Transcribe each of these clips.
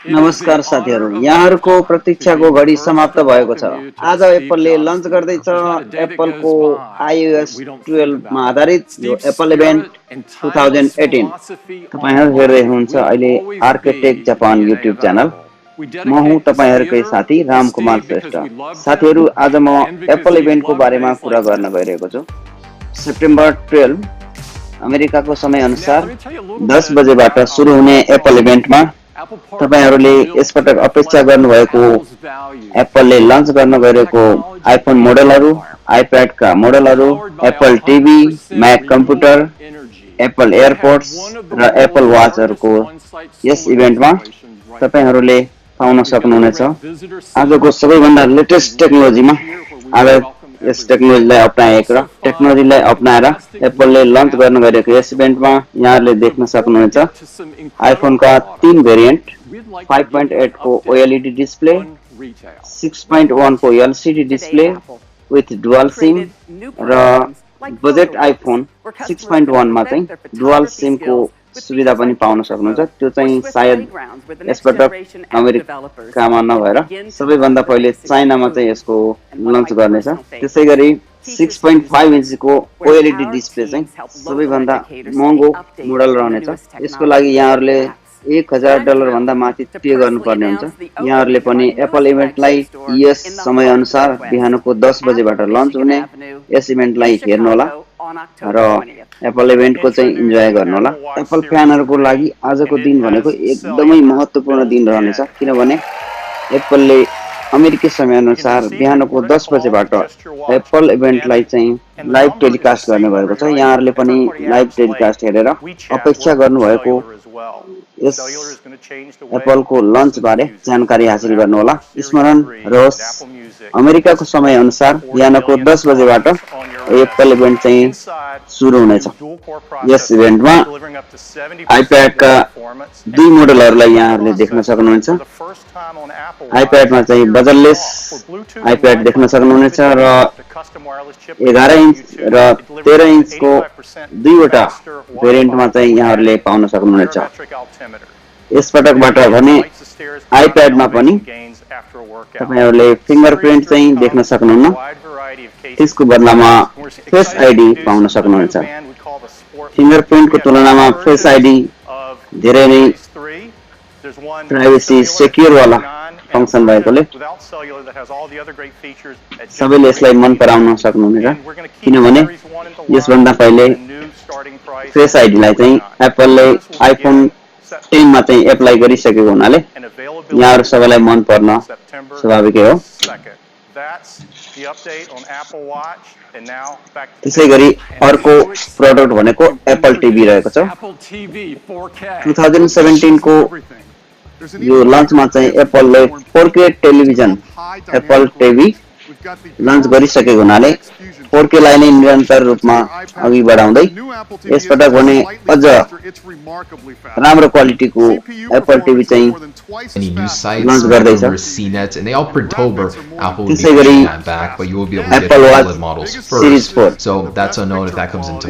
नमस्कार साथीहरु, यहाँहरुको प्रतीक्षाको घडी समाप्त भएको छ। आज एप्पलले लन्च गर्दैछ एप्पलको iOS 12 मा आधारित यो एप्पल इभेन्ट 2018। तपाईहरु हेर्दै हुनुहुन्छ अहिले आर्किटेक्ट जापान युट्युब च्यानल। म हुँ तपाईहरुकै साथी राम कुमार श्रेष्ठ। साथीहरु, आज म एप्पल इभेन्टको बारेमा कुरा गर्न गइरहेको छु। सेप्टेम्बर 12 अमेरिकाको समय अनुसार 10 बजेबाट सुरु हुने एप्पल इभेन्टमा तपाईहरुले यसपटक अपेक्षा गर्नुभएको एप्पलले लन्च गर्न गइरहेको आइफोन मोडलहरु, आइप्याड का मोडलहरु, Apple TV, Mac computer, Apple AirPods र एप्पल वाचहरुको यस इभेन्टमा तपाईहरुले पाउन सक्नुहुनेछ। आजको सबैभन्दा लेटेस्ट टेक्नोलोजीमा आज यस टेक्नोलोजीलाई अपनाएर एप्पलले लन्च गर्न गइरहेको यस इभेन्टमा यहाँहरुले देख्न सक्नुहुन्छ आइफोन का 3 भेरिएन्ट, 5.8 को OLED डिस्प्ले, 6.1 को LCD display with dual SIM र बजेट आइफोन 6.1 मा चाहिँ डुअल सिम को सुविधा पनि पाउन सक्नुहुन्छ। त्यो चाहिँ सायद यसपटक अमेरिकामा नभएर सबैभन्दा पहिले चाइनामा चाहिँ यसको लन्च गर्नेछ। त्यसैगरी 6.5 इन्चको OLED डिस्प्ले चाहिँ सबैभन्दा महँगो मोडल रहनेछ। यसको लागि यहाँहरुले $1000 भन्दा माथि पे गर्नुपर्ने हुन्छ। यहाँहरुले पनि एप्पल इभेन्टलाई यस समय अनुसार बिहानको 10 बजेबाट लन्च हुने यस इभेन्टलाई हेर्नु होला र एप्पल इभेन्टको चाहिँ इन्जोय गर्नु होला। एप्पल फ्यानहरुको लागि आजको दिन भनेको एकदमै महत्त्वपूर्ण दिन रहनेछ, किनभने एप्पलले अमेरिकी समय अनुसार बिहानको 10 बजेबाट एप्पल इभेन्टलाई चाहिँ लाइभ टेलिकास्ट गर्ने भएको छ। यहाँहरुले पनि लाइभ टेलिकास्ट हेरेर अपेक्षा गर्नुभएको यस एप्पलको लन्च बारे जानकारी हासिल गर्नु होला। स्मरण रहोस्, अमेरिकाको समय अनुसार बिहानको 10 बजेबाट एप्पल इभेन्ट चाहिँ सुरु हुनेछ। यस इभेन्टमा आइप्याड का 2 मोडलहरुलाई यहाँहरुले देख्न सक्नुहुन्छ। आइप्याडमा चाहिँ बजरलेस आइप्याड देख्न सक्नुहुनेछ र 11 इन्च र 13 इन्चको दुईवटा भेरिएन्टमा चाहिँ यहाँहरुले पाउन सक्नुहुनेछ। यसपटकबाट भने आइप्याडमा पनि तपाईहरुले फिंगरप्रिन्ट चाहिँ देख्न सक्नुहुन्न, त्यसको बदलामा फेस आईडी पाउन सक्नुहुन्छ। फिंगरप्रिन्टको तुलनामा फेस आईडी धेरै नै प्राइभेसी सेक्युर वाला फंक्सन भएकोले सबैले यसलाई मन पराउन सक्नुहुनेछ, किनभने यसभन्दा पहिले फेस आईडी लाई चाहिँ एप्पलले आइफोन 10 मा चाहिँ एप्लाई गरिसकेको हुनाले यहाँहरु सबैलाई मन पर्न स्वाभाविकै हो। त्यसैगरी अर्को प्रोडक्ट भनेको एप्पल टिभी रहेको छ। 2017 को यो लन्चमा चाहिँ एप्पलले 4K television Apple TV launch गरिसकेको हुनाले 4K लाई नै निरन्तर रूपमा अघि बढाउँदै यसपटक भने अझ राम्रो क्वालिटीको एप्पल टिभी चाहिँ लन्च गर्दैछ। त्यसैगरी एप्पल वाच सिरिज 4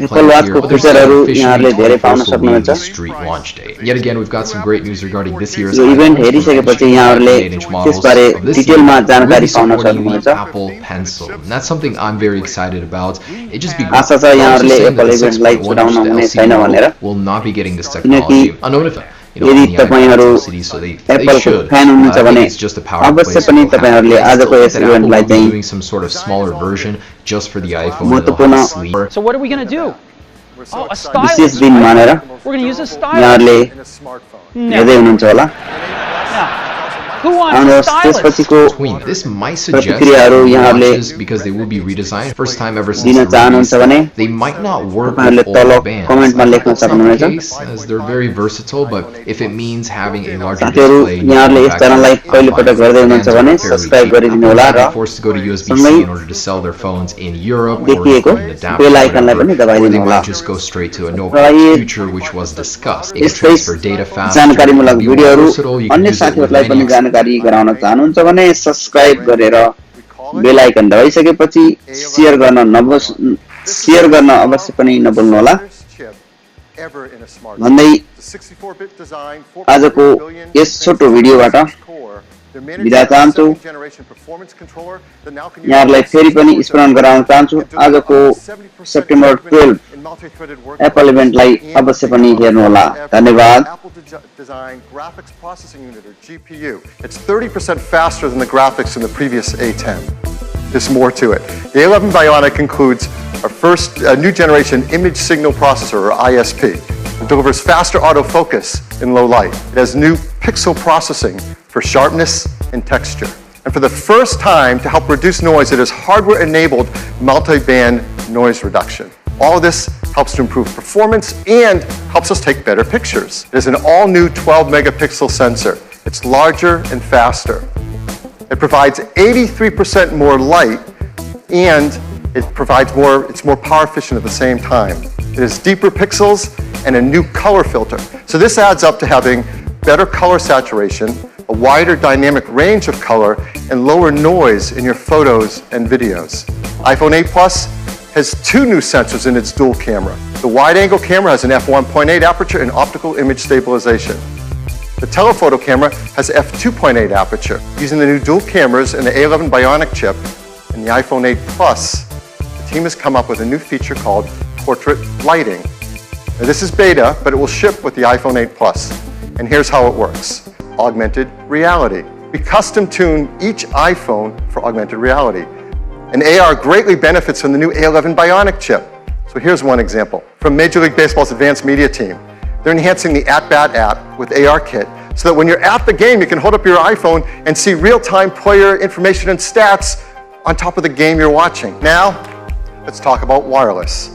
एप्पल वाचको फिचरहरु यहाँहरुले धेरै पाउन सक्नुहुन्छ। यो इभेन्ट हेरिसकेपछि यहाँहरुले त्यसबारे डिटेलमा जानकारी पाउन सक्नुहुन्छ। आशा छ यहाँहरुले एप्पल इभेन्टलाई छुटाउन हुने छैन भनेर, किनकि यदि तपाईहरु एप्पलको फ्यान हुनुहुन्छ भने अवश्य पनि तपाईहरुले आजको यस इभेन्टलाई चाहिँ महत्त्वपूर्ण विशेष दिन मानेर यहाँहरुले हेर्दै हुनुहुन्छ होला। त्यसपछिको प्रतिक्रियाहरु यहाँहरुले दिन चाहनुहुन्छ भने तपाईहरुले तल कमेन्टमा लेख्न सक्नुहुनेछ। साथीहरु, यहाँहरुले यस च्यानललाई पहिलो पटक गर्दै हुनुहुन्छ भने सब्स्क्राइब गरिदिनु होला र सँगै देखिएको बेल आइकनलाई पनि दबाइदिनु होला। यस्तै जानकारीमूलक भिडियोहरु अन्य साथीहरुलाई पनि जानकारी गराउन चाहनुहुन्छ भने सब्स्क्राइब गरेर बेल आइकन दबाइसकेपछि शेयर गर्न अवश्य पनि नभुल्नु होला। भन्दै आजको यस छोटो भिडियोबाट बिदा चाहन्छु। यहाँहरूलाई फेरि पनि स्मरण गराउन चाहन्छु, आजको सेप्टेम्बर 12 एप्पल इभेन्टलाई अवश्य पनि हेर्नुहोला। धन्यवाद। It's 30% faster than the graphics in the previous A10. There's more to it. The A11 Bionic includes our first new generation image signal processor, or ISP. It delivers faster autofocus in low light. It has new pixel processing for sharpness and texture. And for the first time, to help reduce noise, it has hardware-enabled multi-band noise reduction. All of this helps to improve performance and helps us take better pictures. It is an all-new 12-megapixel sensor. It's larger and faster. It provides 83% more light, and it's more power efficient at the same time. It has deeper pixels and a new color filter. So this adds up to having better color saturation, a wider dynamic range of color, and lower noise in your photos and videos. iPhone 8 Plus has two new sensors in its dual camera. The wide-angle camera has an f1.8 aperture and optical image stabilization. The telephoto camera has f2.8 aperture. Using the new dual cameras and the A11 Bionic chip and the iPhone 8 Plus, the team has come up with a new feature called portrait lighting. Now, this is beta, but it will ship with the iPhone 8 Plus. And here's how it works. Augmented reality. We custom tune each iPhone for augmented reality. And AR greatly benefits from the new A11 Bionic chip. So here's one example. From Major League Baseball's advanced media team. They're enhancing the At-Bat app with ARKit so that when you're at the game, you can hold up your iPhone and see real-time player information and stats on top of the game you're watching. Now, let's talk about wireless.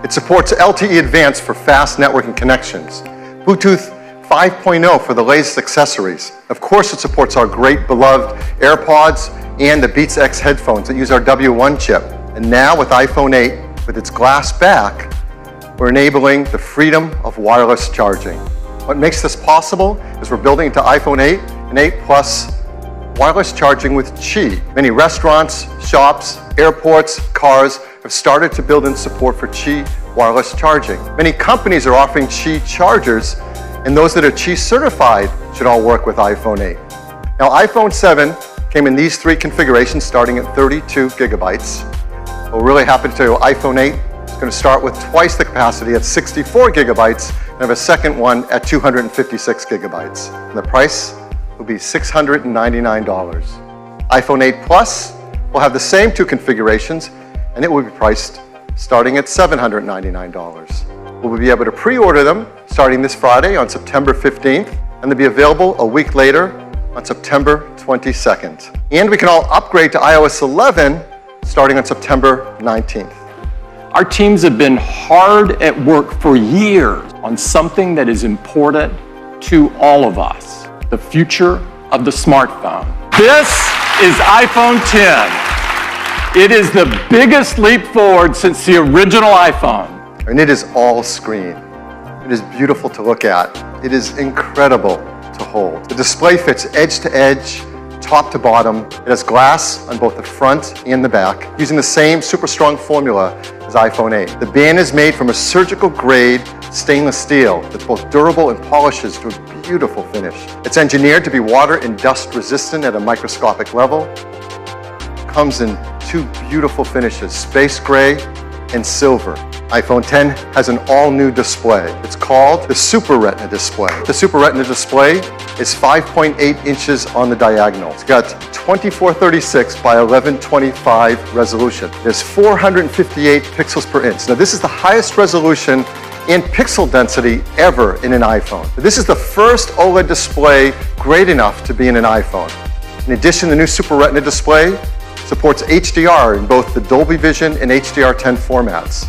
It supports LTE Advanced for fast networking connections, Bluetooth 5.0 for the latest accessories. Of course, it supports our great beloved AirPods and the Beats X headphones that use our W1 chip. And now with iPhone 8, with its glass back, we're enabling the freedom of wireless charging. What makes this possible is we're building into iPhone 8 and 8 Plus wireless charging with Qi. Many restaurants, shops, airports, cars have started to build in support for Qi wireless charging. Many companies are offering Qi chargers, and those that are Qi certified should all work with iPhone 8. Now, iPhone 7 came in these three configurations starting at 32 gigabytes. We're really happy to tell you iPhone 8 is going to start with twice the capacity at 64 gigabytes and have a second one at 256 gigabytes. And the price will be $699. iPhone 8 Plus will have the same two configurations, and it will be priced starting at $799. We'll be able to pre-order them starting this Friday on September 15th, and they'll be available a week later on September 22nd. And we can all upgrade to iOS 11 starting on September 19th. Our teams have been hard at work for years on something that is important to all of us, the future of the smartphone. This is iPhone 10. It is the biggest leap forward since the original iPhone. And it is all screen. It is beautiful to look at. It is incredible to hold. The display fits edge to edge, top to bottom. It has glass on both the front and the back, using the same super strong formula as iPhone 8. The band is made from a surgical grade stainless steel that's both durable and polishes to a beautiful finish. It's engineered to be water and dust resistant at a microscopic level. It comes in two beautiful finishes, space gray and silver. iPhone 10 has an all-new display. It's called the Super Retina display. The Super Retina display is 5.8 inches on the diagonal. It's got 2436 by 1125 resolution. There's 458 pixels per inch. Now, this is the highest resolution and pixel density ever in an iPhone. This is the first OLED display great enough to be in an iPhone. In addition, the new Super Retina display supports HDR in both the Dolby Vision and HDR10 formats.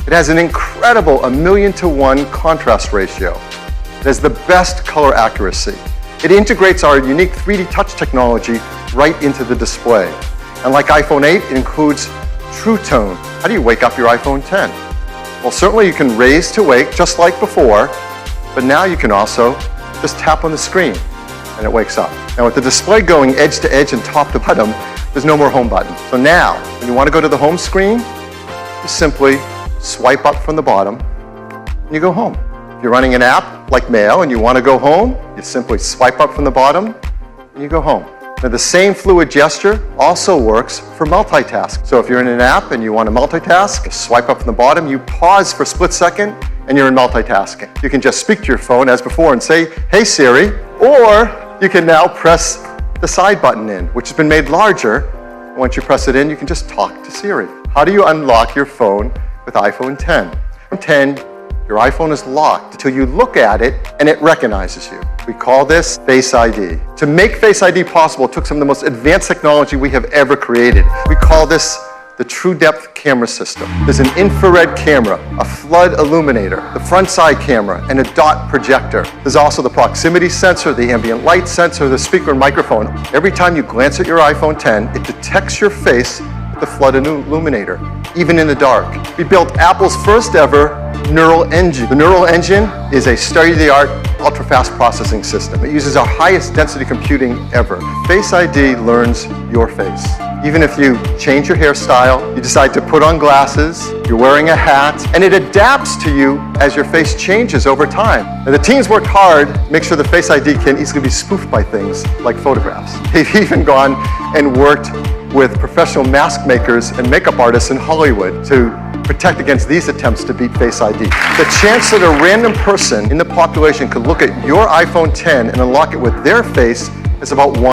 It has an incredible 1,000,000 to 1 contrast ratio. It has the best color accuracy. It integrates our unique 3D touch technology right into the display. And like iPhone 8, it includes True Tone. How do you wake up your iPhone 10? Well, certainly you can raise to wake just like before, but now you can also just tap on the screen and it wakes up. Now with the display going edge to edge and top to bottom, there's no more home button. So now, when you want to go to the home screen, you simply swipe up from the bottom, and you go home. If you're running an app like Mail and you want to go home, you simply swipe up from the bottom and you go home. Now, the same fluid gesture also works for multitask. So if you're in an app and you want to multitask, you swipe up from the bottom, you pause for a split second, and you're in multitasking. You can just speak to your phone as before and say, "Hey Siri," or you can now press the side button in, which has been made larger. Once you press it in, you can just talk to Siri. How do you unlock your phone with iPhone 10? On 10, your iPhone is locked until you look at it and it recognizes you. We call this Face ID. To make Face ID possible, it took some of the most advanced technology we have ever created. We call this the True Depth Camera System. There's an infrared camera, a flood illuminator, the front side camera, and a dot projector. There's also the proximity sensor, the ambient light sensor, the speaker and microphone. Every time you glance at your iPhone 10, it detects your face with the flood illuminator, even in the dark. We built Apple's first ever neural engine. The neural engine is a state-of-the-art, ultra-fast processing system. It uses our highest density computing ever. Face ID learns your face. Even if you change your hairstyle, you decide to put on glasses, you're wearing a hat, and it adapts to you as your face changes over time. Now, the teams worked hard to make sure the Face ID can easily be spoofed by things like photographs. They've even gone and worked with professional mask makers and makeup artists in Hollywood to protect against these attempts to beat Face ID. The chance that a random person in the population could look at your iPhone 10 and unlock it with their face is about 1